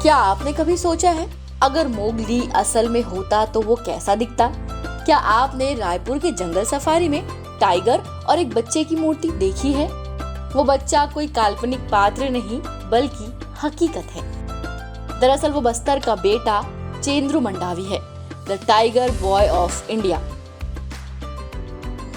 क्या आपने कभी सोचा है अगर मोगली असल में होता तो वो कैसा दिखता? क्या आपने रायपुर के जंगल सफारी में टाइगर और एक बच्चे की मूर्ति देखी है? वो बच्चा कोई काल्पनिक पात्र नहीं बल्कि हकीकत है। दरअसल वो बस्तर का बेटा चेंद्रू मंडावी है, the tiger boy of India.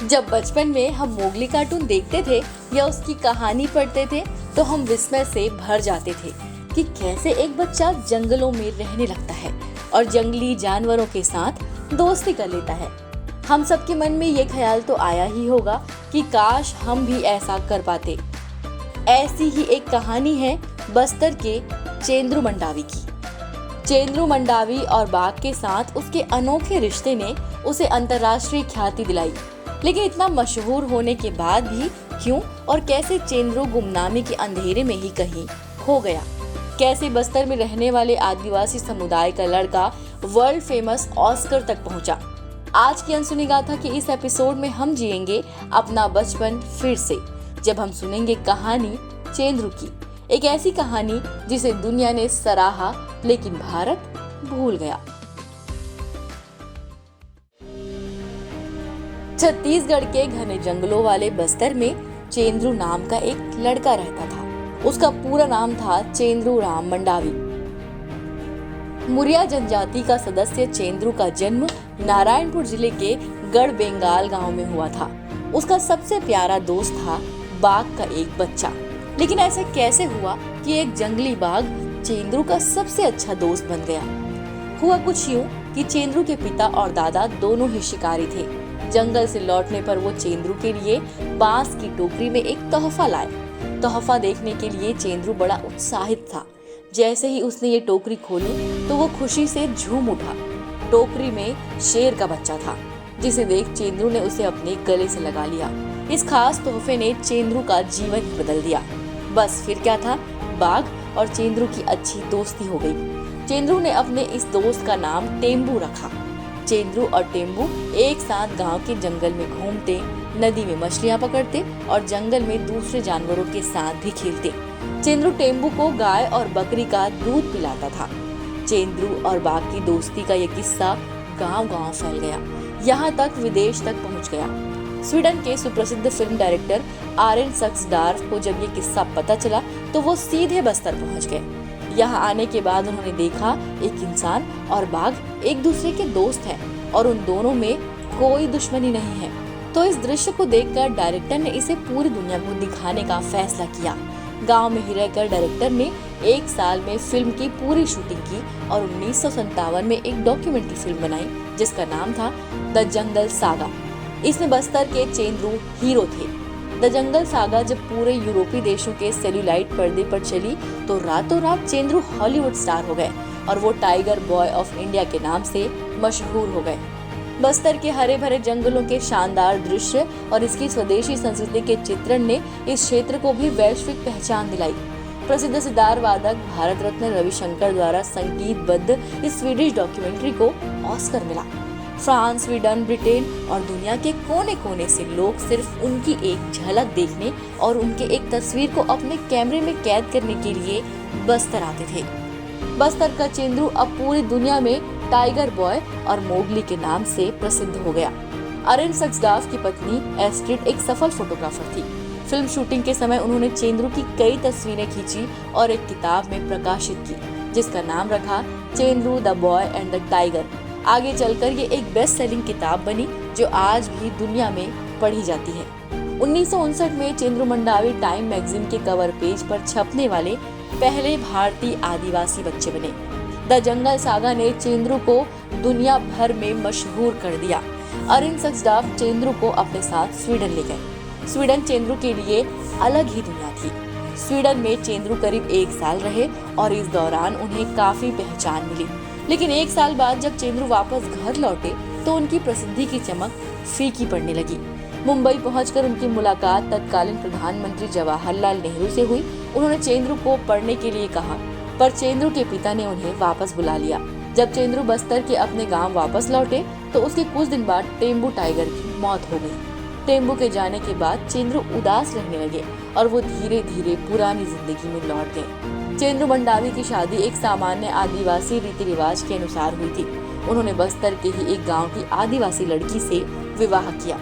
जब बचपन में हम मोगली कार्टून देखते थे या उसकी कहानी पढ़ते थे तो हम विस्मय से भर जाते थे कि कैसे एक बच्चा जंगलों में रहने लगता है और जंगली जानवरों के साथ दोस्ती कर लेता है। हम सबके मन में ये ख्याल तो आया ही होगा कि काश हम भी ऐसा कर पाते। ऐसी ही एक कहानी है बस्तर के चेंद्रू मंडावी की। चेंद्रू मंडावी और बाघ के साथ उसके अनोखे रिश्ते ने उसे अंतर्राष्ट्रीय ख्याति दिलाई। लेकिन इतना मशहूर होने के बाद भी क्यों और कैसे चेंद्रू गुमनामी के अंधेरे में ही कहीं खो गया? कैसे बस्तर में रहने वाले आदिवासी समुदाय का लड़का वर्ल्ड फेमस ऑस्कर तक पहुंचा? आज की अनसुनी गाथा के इस एपिसोड में हम जिएंगे अपना बचपन फिर से, जब हम सुनेंगे कहानी चेंद्रू की, एक ऐसी कहानी जिसे दुनिया ने सराहा लेकिन भारत भूल गया। छत्तीसगढ़ के घने जंगलों वाले बस्तर में चेंद्रू नाम का एक लड़का रहता था। उसका पूरा नाम था चेंद्रू राम मंडावी। मुरिया जनजाति का सदस्य चेंद्रू का जन्म नारायणपुर जिले के गढ़ बेंगाल गांव में हुआ था। उसका सबसे प्यारा दोस्त था बाघ का एक बच्चा। लेकिन ऐसा कैसे हुआ कि एक जंगली बाघ चेंद्रू का सबसे अच्छा दोस्त बन गया? हुआ कुछ यूं कि चेंद्रू के पिता और दादा दोनों ही शिकारी थे। जंगल से लौटने पर वो चेंद्रू के लिए बांस की टोकरी में एक तोहफा लाए। तोहफा देखने के लिए चेंद्रू बड़ा उत्साहित था। जैसे ही उसने ये टोकरी खोली तो वो खुशी से झूम उठा। टोकरी में शेर का बच्चा था, जिसे देख चेंद्रू ने उसे अपने गले से लगा लिया। इस खास तोहफे ने चेंद्रू का जीवन ही बदल दिया। बस फिर क्या था, बाघ और चेंद्रू की अच्छी दोस्ती हो गई। चेंद्रू ने अपने इस दोस्त का नाम टेम्बू रखा। चेंद्रू और टेम्बू एक साथ गांव के जंगल में घूमते, नदी में मछलियां पकड़ते और जंगल में दूसरे जानवरों के साथ भी खेलते। चेंद्रू टेम्बू को गाय और बकरी का दूध पिलाता था। चेंद्रू और बाघ की दोस्ती का ये किस्सा गांव-गांव फैल गया, यहाँ तक विदेश तक पहुँच गया। स्वीडन के सुप्रसिद्ध फिल्म डायरेक्टर आरेन सक्सडार्फ को जब ये किस्सा पता चला तो वो सीधे बस्तर पहुँच गए। यहाँ आने के बाद उन्होंने देखा एक इंसान और बाघ एक दूसरे के दोस्त हैं और उन दोनों में कोई दुश्मनी नहीं है। तो इस दृश्य को देखकर डायरेक्टर ने इसे पूरी दुनिया को दिखाने का फैसला किया। गांव में ही रहकर डायरेक्टर ने एक साल में फिल्म की पूरी शूटिंग की और 1957 में एक डॉक्यूमेंट्री फिल्म बनाई जिसका नाम था द जंगल सागा। इसमें बस्तर के चेंद्रू हीरो थे। द जंगल सागा जब पूरे यूरोपीय देशों के सेल्यूलाइट पर्दे पर चली तो रातों रात चेंद्रू हॉलीवुड स्टार हो गए और वो टाइगर बॉय ऑफ इंडिया के नाम से मशहूर हो गए। बस्तर के हरे भरे जंगलों के शानदार दृश्य और इसकी स्वदेशी संस्कृति के चित्रण ने इस क्षेत्र को भी वैश्विक पहचान दिलाई। प्रसिद्ध सितार वादक भारत रत्न रविशंकर द्वारा संगीतबद्ध इस स्वीडिश डॉक्यूमेंट्री को ऑस्कर मिला। फ्रांस, स्वीडन, ब्रिटेन और दुनिया के कोने कोने से लोग सिर्फ उनकी एक झलक देखने और उनके एक तस्वीर को अपने कैमरे में कैद करने के लिए बस्तर आते थे। बस्तर का चेंद्रू अब पूरी दुनिया में टाइगर बॉय और मोगली के नाम से प्रसिद्ध हो गया। अरेन सक्सडार्फ की पत्नी एस्ट्रिड एक सफल फोटोग्राफर थी। फिल्म शूटिंग के समय उन्होंने चेंद्रू की कई तस्वीरें खींची और एक किताब में प्रकाशित की जिसका नाम रखा Chendru the boy and the tiger. आगे चलकर ये एक बेस्ट सेलिंग किताब बनी जो आज भी दुनिया में पढ़ी जाती है। 1959 में चेंद्रू मंडावी टाइम मैगजीन के कवर पेज पर छपने वाले पहले भारतीय आदिवासी बच्चे बने। द जंगल सागा ने चेंद्रू को दुनिया भर में मशहूर कर दिया। अरेन सक्सडार्फ चेंद्रू को अपने साथ स्वीडन ले गए। स्वीडन चेंद्रू के लिए अलग ही दुनिया थी। स्वीडन में चेंद्रू करीब 1 साल रहे और इस दौरान उन्हें काफी पहचान मिली। लेकिन 1 साल बाद जब चेंद्रू वापस घर लौटे तो उनकी प्रसिद्धि की चमक फीकी पड़ने लगी। मुंबई पहुंचकर उनकी मुलाकात तत्कालीन प्रधानमंत्री जवाहरलाल नेहरू से हुई। उन्होंने चेंद्रू को पढ़ने के लिए कहा पर चेंद्रू के पिता ने उन्हें वापस बुला लिया। जब चेंद्रू बस्तर के अपने गांव वापस लौटे तो उसके कुछ दिन बाद टेम्बू टाइगर की मौत हो गई। टेम्बू के जाने के बाद चेंद्रू उदास रहने लगे और वो धीरे धीरे पुरानी जिंदगी में लौट गए। चेंद्रू मंडावी की शादी एक सामान्य आदिवासी रीति रिवाज के अनुसार हुई थी। उन्होंने बस्तर के ही एक गांव की आदिवासी लड़की से विवाह किया।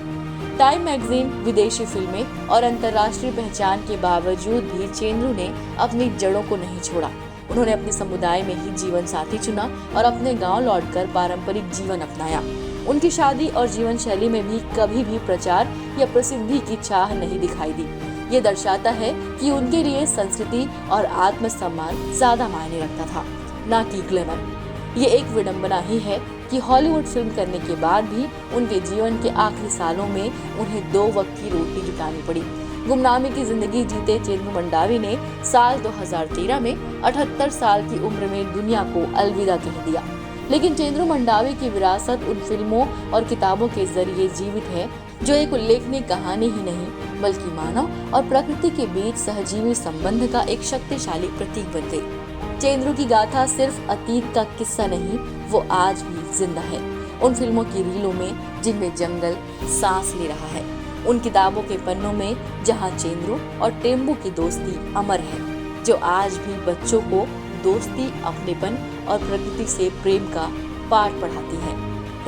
टाइम मैगजीन, विदेशी फिल्में और अंतर्राष्ट्रीय पहचान के बावजूद भी चेंद्रू ने अपनी जड़ों को नहीं छोड़ा। उन्होंने अपने समुदाय में ही जीवन साथी चुना और अपने गांव लौटकर पारंपरिक जीवन अपनाया। उनकी शादी और जीवन शैली में भी कभी भी प्रचार या प्रसिद्धि की चाह नहीं दिखाई दी। ये दर्शाता है कि उनके लिए संस्कृति और आत्मसम्मान ज्यादा मायने रखता था, न कि ग्लैमर। ये एक विडंबना ही है कि हॉलीवुड फिल्म करने के बाद भी उनके जीवन के आखिरी सालों में उन्हें 2 वक्त की रोटी जुटानी पड़ी। गुमनामी की जिंदगी जीते चेंद्रू मंडावी ने साल 2013 में 78 साल की उम्र में दुनिया को अलविदा कह दिया। लेकिन चेंद्रू मंडावी की विरासत उन फिल्मों और किताबों के जरिए जीवित है जो एक उल्लेखनीय कहानी ही नहीं बल्कि मानव और प्रकृति के बीच सहजीवी संबंध का एक शक्तिशाली प्रतीक बन गई। चेंद्रू की गाथा सिर्फ अतीत का किस्सा नहीं, वो आज भी जिंदा है उन फिल्मों की रीलों में जिनमें जंगल सांस ले रहा है, उन किताबों के पन्नों में जहां चेंद्रू और टेम्बू की दोस्ती अमर है, जो आज भी बच्चों को दोस्ती, अपनेपन और प्रकृति से प्रेम का पाठ पढ़ाती है।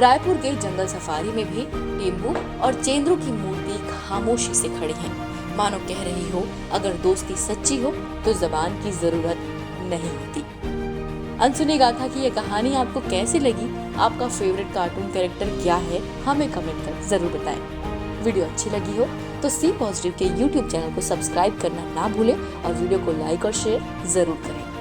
रायपुर के जंगल सफारी में भी टेम्बू और चेंद्रू की मूर्ति खामोशी से खड़ी है, मानो कह रही हो अगर दोस्ती सच्ची हो तो जबान की जरूरत नहीं होती। अनसुनी गाथा की यह कहानी आपको कैसी लगी? आपका फेवरेट कार्टून कैरेक्टर क्या है? हमें कमेंट कर जरूर बताएं। वीडियो अच्छी लगी हो तो सी पॉजिटिव के YouTube चैनल को सब्सक्राइब करना ना भूलें और वीडियो को लाइक और शेयर जरूर करें।